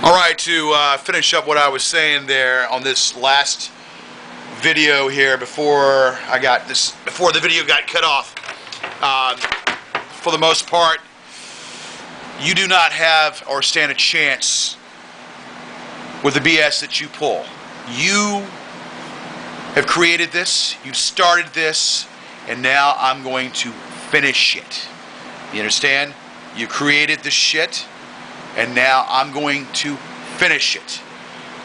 All right, to finish up what I was saying there on this last video here before the video got cut off. For the most part, you do not have or stand a chance with the BS that you pull. You have created this, you've started this, and now I'm going to finish it. You understand? You created this shit, and now I'm going to finish it.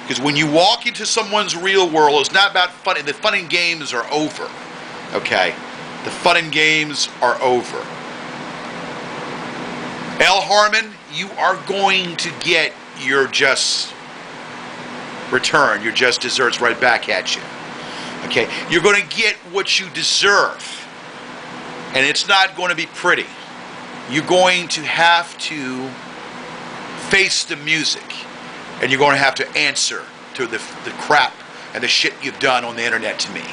Because when you walk into someone's real world, it's not about fun. The fun and games are over. Okay? The fun and games are over. L. Harmon, you are going to get your just return, your just desserts right back at you. Okay? You're going to get what you deserve. And it's not going to be pretty. You're going to have to face the music. And you're going to have to answer to the crap and the shit you've done on the internet to me.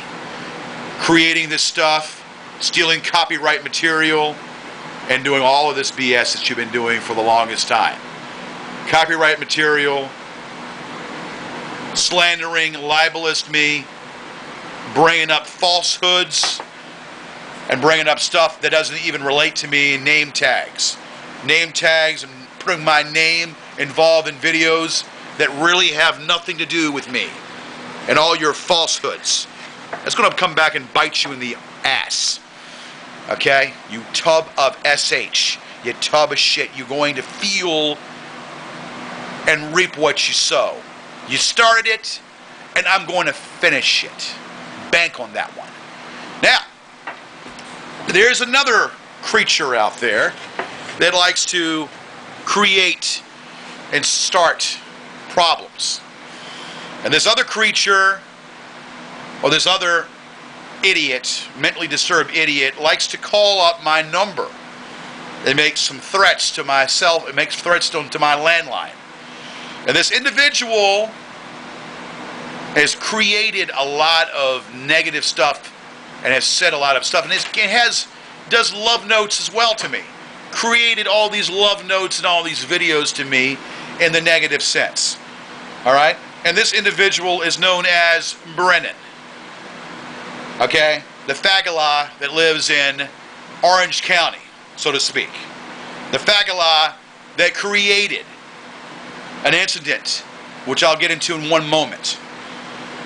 Creating this stuff, stealing copyright material, and doing all of this BS that you've been doing for the longest time. Copyright material, slandering, libelous me, bringing up falsehoods, and bringing up stuff that doesn't even relate to me, name tags. Name tags and putting my name involved in videos that really have nothing to do with me. And all your falsehoods. That's going to come back and bite you in the ass. Okay? You tub of SH. You tub of shit. You're going to feel and reap what you sow. You started it, and I'm going to finish it. Bank on that one. Now, there's another creature out there that likes to create and start problems. And this other creature, or this other idiot, mentally disturbed idiot, likes to call up my number. It makes some threats to myself. It makes threats to my landline. And this individual has created a lot of negative stuff and has said a lot of stuff. And it does love notes as well to me. Created all these love notes and all these videos to me in the negative sense. All right? And this individual is known as Brennan. Okay? The fagala that lives in Orange County, so to speak. The fagala that created an incident, which I'll get into in one moment.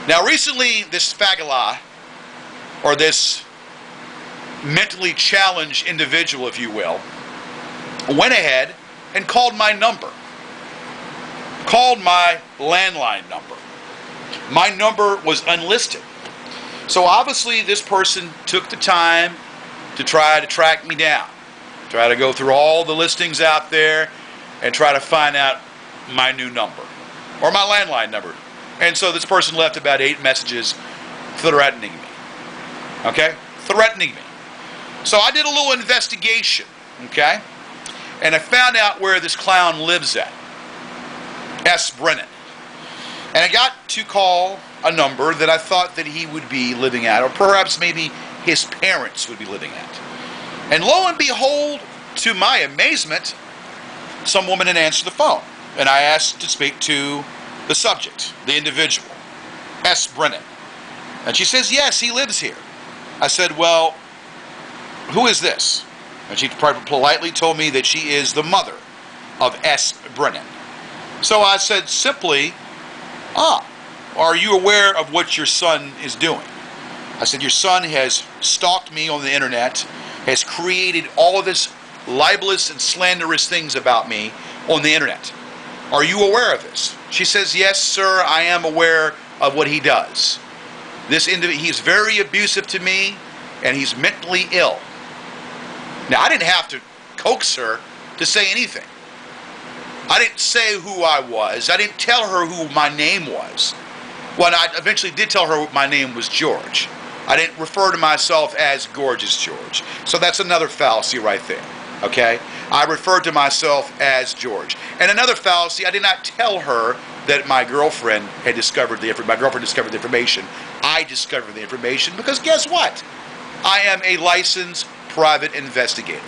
Now, recently, this fagala, or this mentally challenged individual, if you will, went ahead and called my number. Called my landline number. My number was unlisted. So obviously this person took the time to try to track me down. Try to go through all the listings out there and try to find out my new number. Or my landline number. And so this person left about 8 messages threatening me. Okay? Threatening me. So I did a little investigation. Okay? And I found out where this clown lives at. S. Brennan. And I got to call a number that I thought that he would be living at, or perhaps maybe his parents would be living at. And lo and behold, to my amazement, some woman had answered the phone. And I asked to speak to the subject, the individual, S. Brennan. And she says, yes, he lives here. I said, well, who is this? And she politely told me that she is the mother of S. Brennan. So I said simply, are you aware of what your son is doing? I said, your son has stalked me on the internet, has created all of this libelous and slanderous things about me on the internet. Are you aware of this? She says, yes, sir, I am aware of what he does. He's very abusive to me, and he's mentally ill. Now, I didn't have to coax her to say anything. I didn't say who I was. I didn't tell her who my name was. Well, I eventually did tell her my name was George. I didn't refer to myself as Gorgeous George. So that's another fallacy right there. Okay? I referred to myself as George. And another fallacy, I did not tell her that my girlfriend had discovered the information. I discovered the information because guess what? I am a licensed private investigator.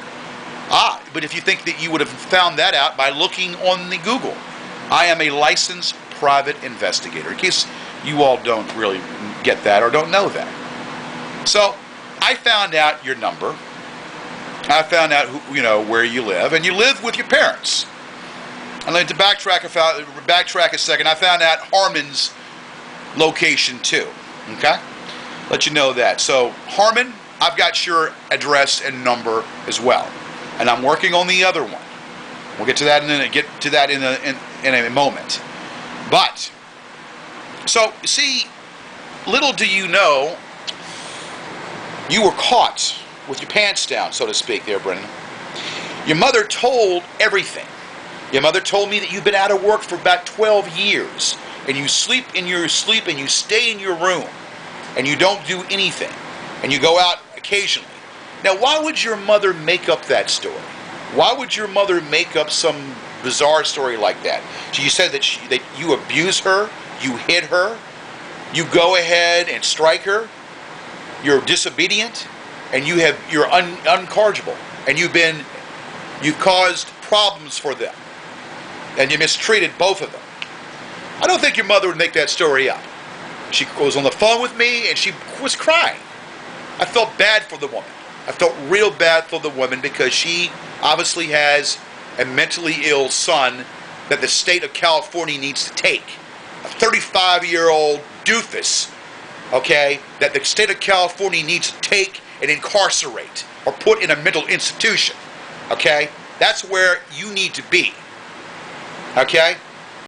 But if you think that you would have found that out by looking on the Google, I am a licensed private investigator, in case you all don't really get that or don't know that. So I found out your number. I found out where you live, and you live with your parents. And then to backtrack a second, I found out Harmon's location too. Okay, let you know that. So Harmon, I've got your address and number as well, and I'm working on the other one. We'll get to that in a moment. But so see, little do you know, you were caught with your pants down, so to speak, there, Brendan. Your mother told everything. Your mother told me that you've been out of work for about 12 years, and you sleep in your sleep, and you stay in your room, and you don't do anything, and you go out occasionally. Now, why would your mother make up that story? Why would your mother make up some bizarre story like that? So you said that you abuse her, you hit her, you go ahead and strike her, you're disobedient, and you're uncorrigible, and you've caused problems for them, and you mistreated both of them. I don't think your mother would make that story up. She was on the phone with me, and she was crying. I felt bad for the woman. I felt real bad for the woman because she obviously has a mentally ill son that the state of California needs to take. A 35-year-old doofus, okay, that the state of California needs to take and incarcerate or put in a mental institution, okay? That's where you need to be, okay?